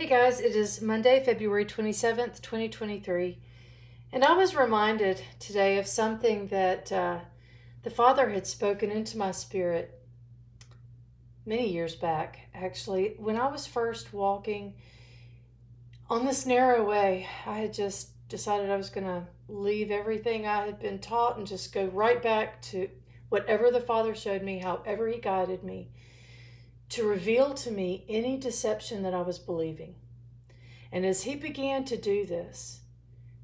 Hey guys, it is Monday, February 27th, 2023, and I was reminded today of something that the Father had spoken into my spirit many years back, actually. When I was first walking on this narrow way, I had just decided I was going to leave everything I had been taught and just go right back to whatever the Father showed me, however He guided me, to reveal to me any deception that I was believing. And as He began to do this,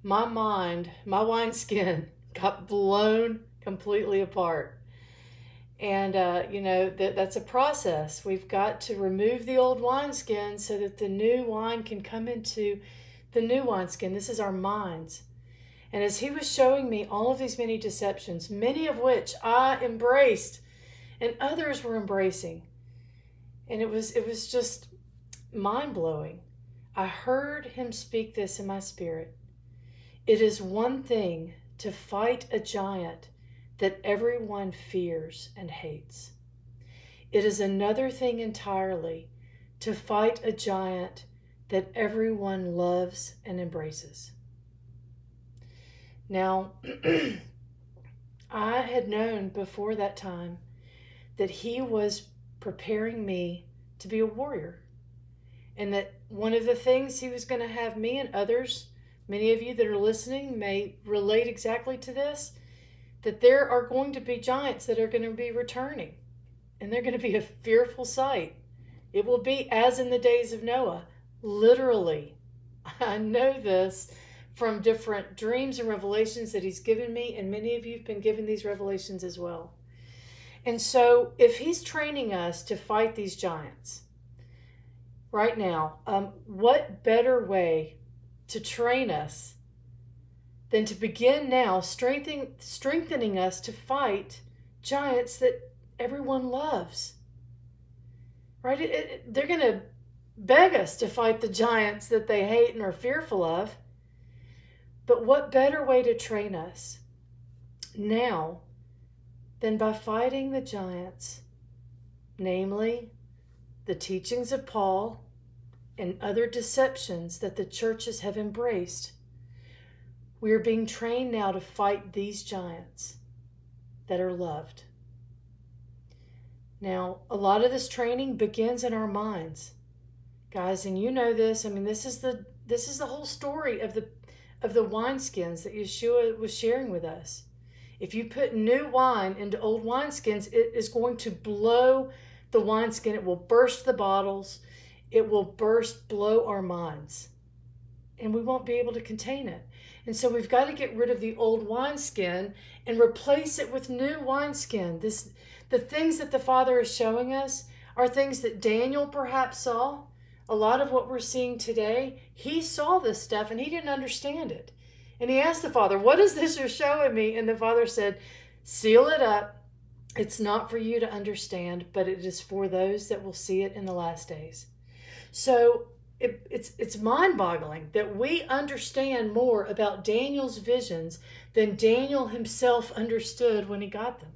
my mind, my wineskin got blown completely apart. And, that's a process. We've got to remove the old wineskin so that the new wine can come into the new wineskin. This is our minds. And as He was showing me all of these many deceptions, many of which I embraced and others were embracing, and it was just mind-blowing. I heard Him speak this in my spirit. It is one thing to fight a giant that everyone fears and hates. It is another thing entirely to fight a giant that everyone loves and embraces. Now, I had known before that time that He was preparing me to be a warrior. And that one of the things He was going to have me and others, many of you that are listening may relate exactly to this, that there are going to be giants that are going to be returning. And they're going to be a fearful sight. It will be as in the days of Noah, literally. I know this from different dreams and revelations that He's given me, and many of you have been given these revelations as well. And so if He's training us to fight these giants right now, what better way to train us than to begin now strengthening us to fight giants that everyone loves, right? They're going to beg us to fight the giants that they hate and are fearful of. But what better way to train us now than by fighting the giants, namely the teachings of Paul and other deceptions that the churches have embraced. We are being trained now to fight these giants that are loved. Now, a lot of this training begins in our minds, guys, and you know this. I mean, this is the whole story of the wineskins that Yeshua was sharing with us. If you put new wine into old wineskins, it is going to blow the wineskin. It will burst the bottles. It will blow our minds. And we won't be able to contain it. And so we've got to get rid of the old wineskin and replace it with new wineskin. The things that the Father is showing us are things that Daniel perhaps saw. A lot of what we're seeing today, he saw this stuff and he didn't understand it. And he asked the Father, what is this you're showing me? And the Father said, seal it up. It's not for you to understand, but it is for those that will see it in the last days. So it's mind-boggling that we understand more about Daniel's visions than Daniel himself understood when he got them.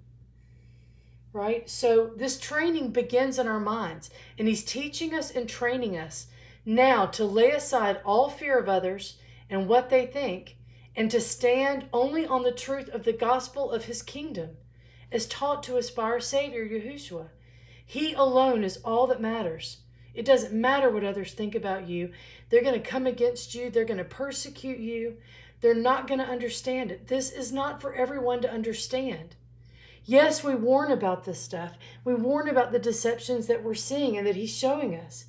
Right? So this training begins in our minds, and He's teaching us and training us now to lay aside all fear of others and what they think, and to stand only on the truth of the gospel of His kingdom as taught to us by our Savior, Yahushua. He alone is all that matters. It doesn't matter what others think about you. They're going to come against you. They're going to persecute you. They're not going to understand it. This is not for everyone to understand. Yes, we warn about this stuff. We warn about the deceptions that we're seeing and that He's showing us.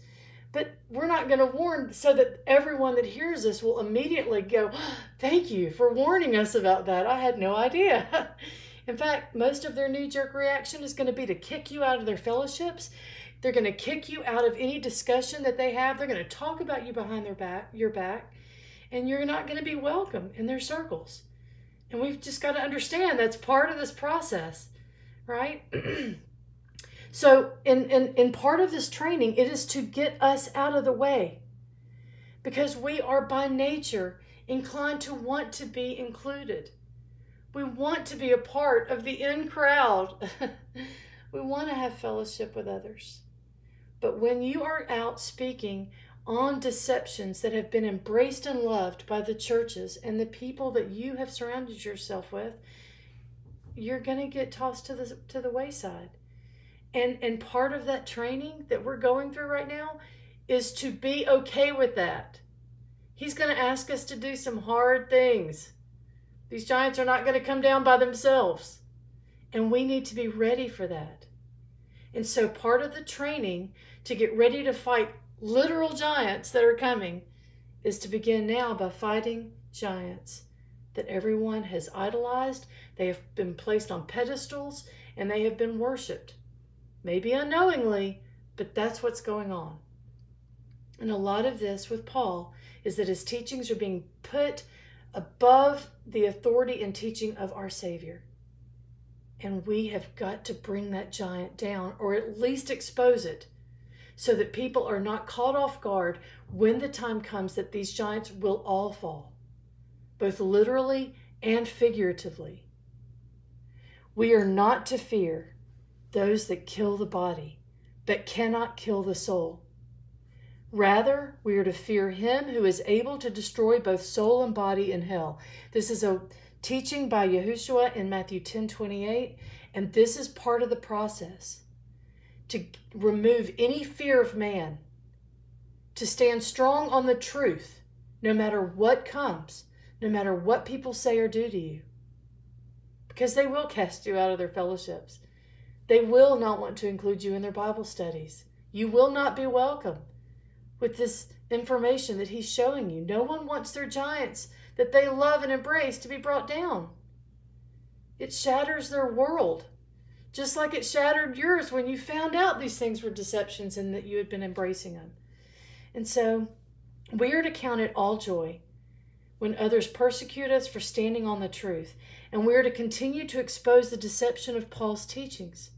But we're not going to warn so that everyone that hears us will immediately go, thank you for warning us about that. I had no idea. In fact, most of their knee-jerk reaction is going to be to kick you out of their fellowships. They're going to kick you out of any discussion that they have. They're going to talk about you behind your back, and you're not going to be welcome in their circles. And we've just got to understand that's part of this process, right? So in part of this training, it is to get us out of the way, because we are by nature inclined to want to be included. We want to be a part of the in crowd. We want to have fellowship with others. But when you are out speaking on deceptions that have been embraced and loved by the churches and the people that you have surrounded yourself with, you're going to get tossed to the wayside. And part of that training that we're going through right now is to be okay with that. He's going to ask us to do some hard things. These giants are not going to come down by themselves. And we need to be ready for that. And so part of the training to get ready to fight literal giants that are coming is to begin now by fighting giants that everyone has idolized. They have been placed on pedestals and they have been worshipped. Maybe unknowingly, but that's what's going on. And a lot of this with Paul is that his teachings are being put above the authority and teaching of our Savior. And we have got to bring that giant down, or at least expose it, so that people are not caught off guard when the time comes that these giants will all fall, both literally and figuratively. We are not to fear those that kill the body, but cannot kill the soul. Rather, we are to fear him who is able to destroy both soul and body in hell. This is a teaching by Yahushua in Matthew 10:28, and this is part of the process. To remove any fear of man, to stand strong on the truth, no matter what comes, no matter what people say or do to you. Because they will cast you out of their fellowships. They will not want to include you in their Bible studies. You will not be welcome with this information that he's showing you. No one wants their giants that they love and embrace to be brought down. It shatters their world, just like it shattered yours when you found out these things were deceptions and that you had been embracing them. And so we are to count it all joy when others persecute us for standing on the truth, and we are to continue to expose the deception of Paul's teachings.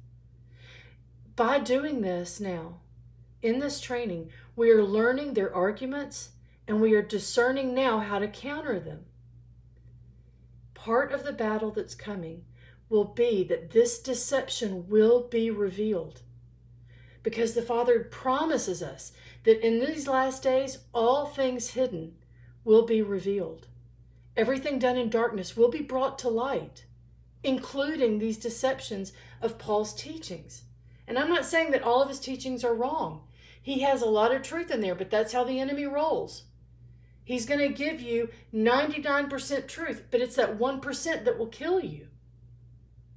By doing this now, in this training, we are learning their arguments and we are discerning now how to counter them. Part of the battle that's coming will be that this deception will be revealed, because the Father promises us that in these last days, all things hidden will be revealed. Everything done in darkness will be brought to light, including these deceptions of Paul's teachings. And I'm not saying that all of his teachings are wrong. He has a lot of truth in there, but that's how the enemy rolls. He's going to give you 99% truth, but it's that 1% that will kill you.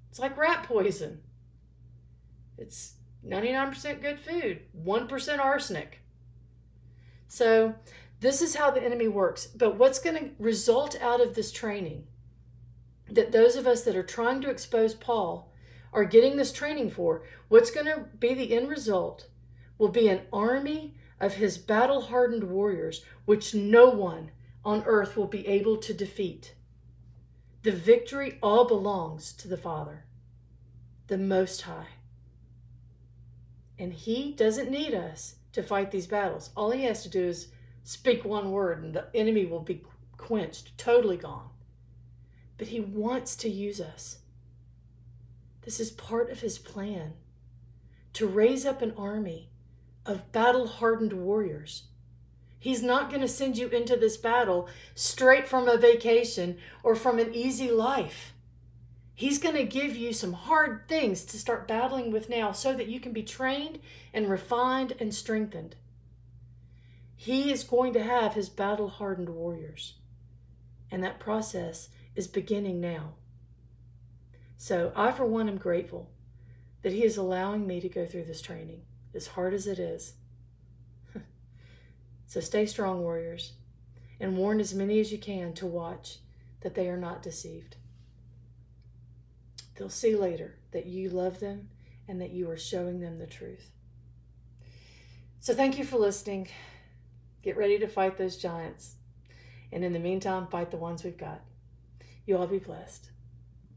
It's like rat poison. It's 99% good food, 1% arsenic. So this is how the enemy works. But what's going to result out of this training, that those of us that are trying to expose Paul are getting this training for, what's going to be the end result will be an army of his battle-hardened warriors, which no one on earth will be able to defeat. The victory all belongs to the Father, the Most High. And he doesn't need us to fight these battles. All he has to do is speak one word and the enemy will be quenched, totally gone. But he wants to use us. This is part of his plan, to raise up an army of battle-hardened warriors. He's not going to send you into this battle straight from a vacation or from an easy life. He's going to give you some hard things to start battling with now so that you can be trained and refined and strengthened. He is going to have his battle-hardened warriors. And that process is beginning now. So I, for one, am grateful that he is allowing me to go through this training, as hard as it is. So stay strong, warriors, and warn as many as you can to watch that they are not deceived. They'll see later that you love them and that you are showing them the truth. So thank you for listening. Get ready to fight those giants. And in the meantime, fight the ones we've got. You all be blessed.